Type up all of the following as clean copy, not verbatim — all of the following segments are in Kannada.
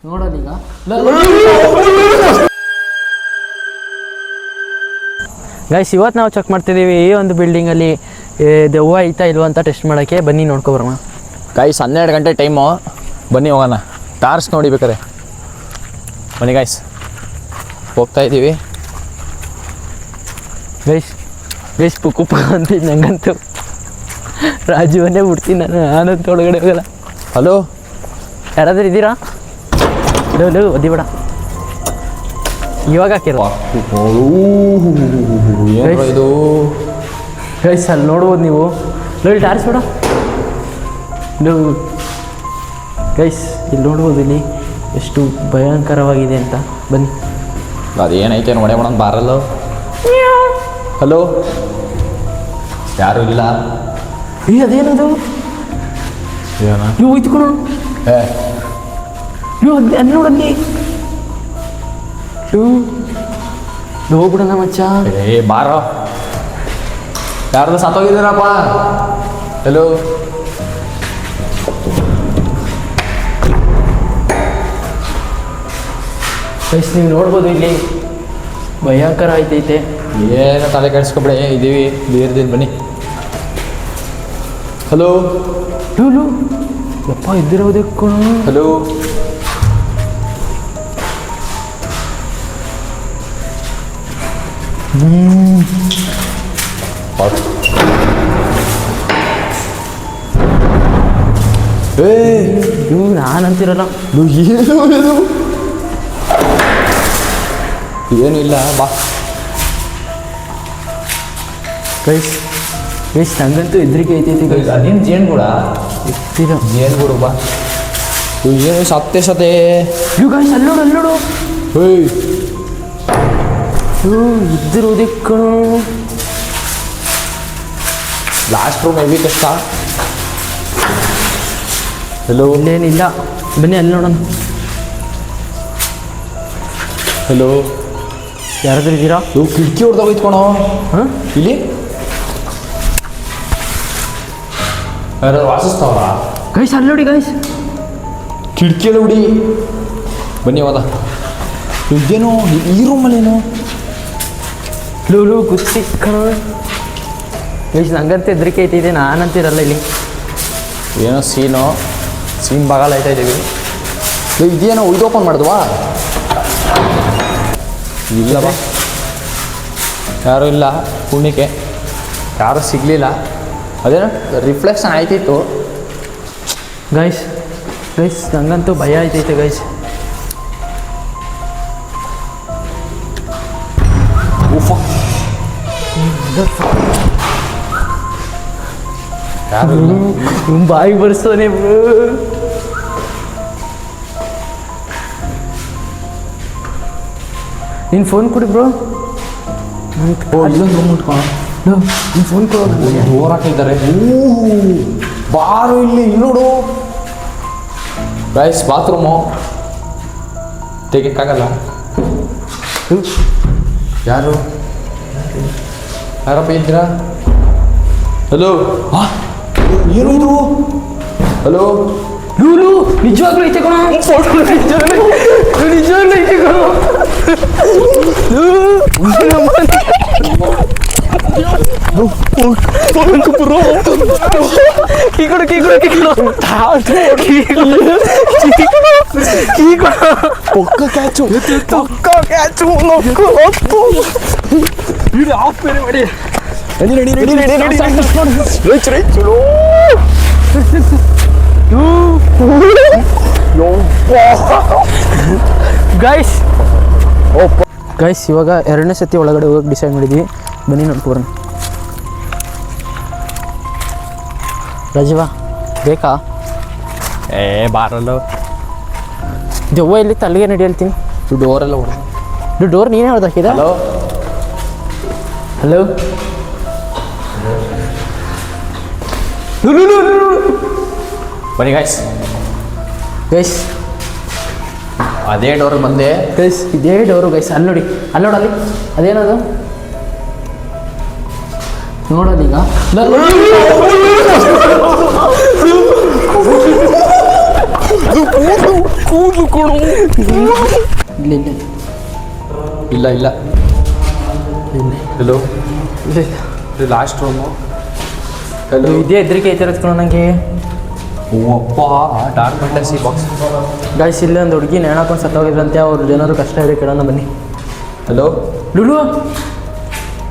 ನೋಡೋದೀಗ ಗೈಸ್, ಇವತ್ತು ನಾವು ಚೆಕ್ ಮಾಡ್ತಿದ್ದೀವಿ ಈ ಒಂದು ಬಿಲ್ಡಿಂಗಲ್ಲಿ ದೆವ್ವ ಐತಾ ಇಲ್ವ ಅಂತ ಟೆಸ್ಟ್ ಮಾಡೋಕ್ಕೆ. ಬನ್ನಿ ನೋಡ್ಕೊಬರೋಣ. ಗೈಸ್ 12 ಗಂಟೆ ಟೈಮು, ಬನ್ನಿ ಹೋಗೋಣ. ಟಾರ್ಚ್ ನೋಡಿ ಬೇಕಾರೆ ಬನ್ನಿ ಗೈಸ್, ಹೋಗ್ತಾ ಇದ್ದೀವಿ. ಗೈಸ್ ಪುಕ್ಕ ಅಂತೀನಿ ನಂಗಂತೂ. ರಾಜುವನ್ನೇ ಬಿಡ್ತೀನಿ ನಾನಂತೂ ಒಳಗಡೆ ಹೋಗಲ್ಲ. ಹಲೋ, ಯಾರಾದ್ರೂ ಇದ್ದೀರಾ? ಲೋ ಒದ್ದಿಬೇಡ, ಇವಾಗ ಹಾಕಿರೋ ಇದು ಗೈಸ್. ಅಲ್ಲಿ ನೋಡ್ಬೋದು ನೀವು. ನೋಡಿ ಟಾರ್ಚ್ ಬೇಡ ಗೈಸ್, ಇಲ್ಲಿ ನೋಡ್ಬೋದು ಇಲ್ಲಿ ಎಷ್ಟು ಭಯಂಕರವಾಗಿದೆ ಅಂತ. ಬನ್ನಿ, ಅದೇನೈತೆ ನೋಡೇ ಮಾಡೋಣ ಬಾರಲ್ಲ. ಹಲೋ, ಯಾರು ಇಲ್ಲ. ಅದೇನದು? ಏನ ನೀವು ಇದ್ಕೊಂಡು ನೀವು ಅಲ್ಲಿ ನೋಡಲ್ಲಿ ಹೋಗ್ಬಿಡೋಣ ಮಚ್ಚ. ಬಾರೋ, ಯಾರ್ದು ಸತ್ತೋಗಿದ್ದೀರಪ್ಪ. ಹಲೋ, ಗೈಸ್ ನೀವು ನೋಡ್ಬೋದು ಇಲ್ಲಿ ಭಯಂಕರ ಐತೈತೆ. ಏನು ತಲೆ ಕೆಡಿಸ್ಕೊಬೇಡಿ, ಇದ್ದೀವಿ ಬೀರ್ದಿದ್ದು ಬನ್ನಿ. ಹಲೋ ಯಪ್ಪ ಇದ್ದಿರೋದಕ್ಕೂ. ಹಲೋ, ಇವು ನಾನಂತಿರಲ್ಲ. ಏನು ಇಲ್ಲ ಬಾ. ಗೈಸ್ ನಂಗಂತೂ ಹೆದರಿಕೆ ಐತೈತಿ ಗೈಸ್. ಅದೇನು ಜೇನುಗೂಡ? ಇರ್ತೀರ ಜೇನುಗೂಡು ಬಾ. ಏನು ಸತ್ತೆ ಇವು ಗೈಸ್ ಅಲ್ಲೋಡು ಹೇಯ್, ಇದ್ದಿರೋದಕ್ಕೂ. ಲಾಸ್ಟ್ ರೂಮ್ ಹೆವಿ ಕಷ್ಟ. ಹಲೋ, ಇಲ್ಲೇನಿಲ್ಲ, ಬನ್ನಿ ಅಲ್ಲಿ ನೋಡೋಣ. ಹಲೋ, ಯಾರಾದ್ರೂ ಇದ್ದೀರಾ? ಇವು ಕಿಟಕಿ ಹೊಡೆದಾಗ ಇತ್ಕೊಣೋ. ಹಾಂ, ಇಲ್ಲಿ ಯಾರು ವಾಸಿಸ್ತಾವಲ್ಲ? ಗೈಸ್ ಅಲ್ಲಿ ನೋಡಿ ಗೈಸ್, ಕಿಟಕಿಯಲ್ಲಿ ಹುಡಿ. ಬನ್ನಿ ಹೋದ. ಇದೇನು ಈ ರೂಮಲ್ಲೇನು? ಕುಸ್ತಿ ಕಣ ಗೈಸ್. ನಂಗಂತೂ ಹೆದರಿಕೆ ಐತಿದೆ, ನಾನಂತಿರಲ್ಲ ಇಲ್ಲಿ. ಏನೋ ಸೀನ್ ಬಾಗಲ್ಲ ಆಯ್ತಾ ಇದ್ದೀವಿ. ಇದೇನೋ ಇದು ಓಪನ್ ಮಾಡಿದ್ವಾ? ಇಲ್ಲ ಬಾ, ಯಾರೂ ಇಲ್ಲ. ಪುಣ್ಯಕ್ಕೆ ಯಾರೂ ಸಿಗಲಿಲ್ಲ. ಅದೇನೋ ರಿಫ್ಲೆಕ್ಷನ್ ಆಯ್ತಿತ್ತು. ಗೈಸ್ ನಂಗಂತೂ ಭಯ ಆಯ್ತೈತೆ ಗೈಸ್. ಯಾರು ಬಾಯಿಗೆ ಬರ್ಸೋನೆ. ನಿನ್ನ ಫೋನ್ ಕೊಡಿ ಬ್ರೋ. ಇಲ್ಲೊಂದು ರೂಮ್ ಇಟ್ಕೊಂಡು ನಿನ್ನ ಫೋನ್ ಕೊಡೋ. ಡೋರ್ ಹಾಕಿದ್ದಾರೆ. ಬಾರು ಇಲ್ಲಿ ನೋಡು ಗೈಸ್, ಬಾತ್ರೂಮು ತೆಗಿಯಕ್ಕಾಗಲ್ಲ. ಯಾರಪ್ಪ ಇದ್ದೀರಾ? ಹಲೋ, ಏನು ಇದು? ಹಲೋ, ನಿಜವಾಗ್ಲೂ ಐತೆ ಕಣ. ನಿಜವಾಗ್ಲೂ ಐತೆ ಕಣ. ಗೈಸ್ ಇವಾಗ 2ನೇ ಸತಿ ಒಳಗಡೆ ಹೋಗಕ್ಕೆ ಡಿಸೈಡ್ ಮಾಡಿದ್ವಿ. ಬನ್ನಿ ನೋಡ್ಕೊಬರೋಣ. ರಾಜೀವ ಬೇಕಾ? ಬಾರಲ್ಲ. ದೆವ್ವ ಇಲ್ಲಿ ತಲೆಗೆ ನಡಿ ಹೇಳ್ತೀನಿ. ಡೋರೆಲ್ಲ ಹೊಡೆದು. ಡೋರ್ ನೀನೇ ಹೊಡೆದಾಕಿದ? ಹಲೋ, ಬನ್ನಿ ಗೈಸ್. ಅದೇ ಡೋರ್ ಬಂದೆ ಗೈಸ್. ಇದೇ ಡೋರು ಗೈಸ್. ಅಲ್ಲಿ ನೋಡಿ, ಅಲ್ಲಿ ಅದೇನದು ನೋಡೋದೀಗ. ಇಲ್ಲ ಇಲ್ಲ ಹಲೋ ಲಾಸ್ಟ್ ರೂಮು ಹಲೋ ಇದೇ ಹೆದರಿಕೆ ಐತೆ ರತ್ಕೊಳ ನನಗೆ. ಅಪ್ಪ ಡಾರ್ಕ್ ಫ್ಯಾಂಟಸಿ ಬಾಕ್ಸ್. ಗಾಯ್ಸ್ ಇಲ್ಲೇ ಒಂದು ಹುಡುಗಿ ನೇಣ ಹಾಕೊಂಡು ಸತ್ತೋಗಿದ್ರಂತೆ. ಅವ್ರು ಜನರು ಕಷ್ಟ ಇದೆ ಕೇಳೋಣ ಬನ್ನಿ. ಹಲೋ ಲುಲು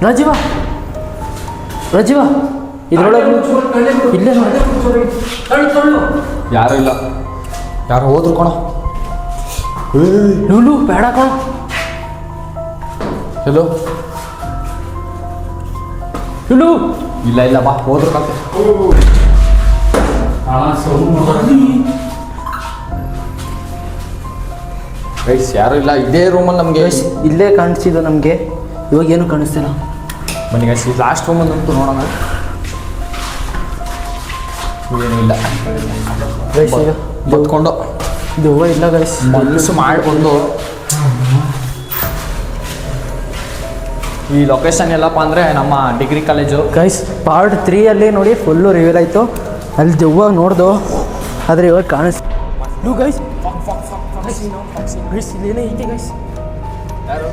ರಾಜೀವ ರಾಜೀವ ಇದ್ರೊಳಗೆ ಇಲ್ಲೇ ನೋಡಿ. ಯಾರು ಇಲ್ಲ, ಯಾರು ಹೋದ್ರು ಕಣ. ಲುಲು ಬೇಡ ಕಣ. ಹಲೋ ಲುಲು ಇಲ್ಲ ಇಲ್ಲ ಬಾ ಹೋದ್ರು ಕತೆ. ಗೈಸ್ ಯಾರು ಇಲ್ಲ, ಇದೇ ರೂಮಲ್ಲಿ ನಮಗೆ ಇಲ್ಲೇ ಕಾಣಿಸಿದ್ದು ನಮಗೆ. ಇವಾಗ ಏನು ಕಾಣಿಸ್ತಿಲ್ಲ. ಬನ್ನಿ ಗೈಸ್ ಲಾಸ್ಟ್ ರೂಮಲ್ಲಿ ಅಂತೂ ನೋಡೋಣ. ಏನೂ ಇಲ್ಲ ಗೈಸ್ ಈಗ ಬತ್ಕೊಂಡು ಇದು ಹೂವು ಇಲ್ಲ ಗೈಸ್. ಮನಸ್ಸು ಮಾಡಿಕೊಂಡು ಈ ಲೊಕೇಶನ್ ಎಲ್ಲಪ್ಪ ಅಂದರೆ ನಮ್ಮ ಡಿಗ್ರಿ ಕಾಲೇಜು. ಗೈಸ್ ಪಾರ್ಟ್ 3 ನೋಡಿ ಫುಲ್ಲು ರಿವೀಲ್ ಆಯಿತು. ಅಲ್ಲಿ ದೆವ್ವ ನೋಡ್ದು, ಆದರೆ ಇವಾಗ ಕಾಣಿಸ್ ಗೈಸ್. ಗೈಸ್ ಇಲ್ಲೇನೇ ಐತೆ ಗೈಸ್. ಯಾರು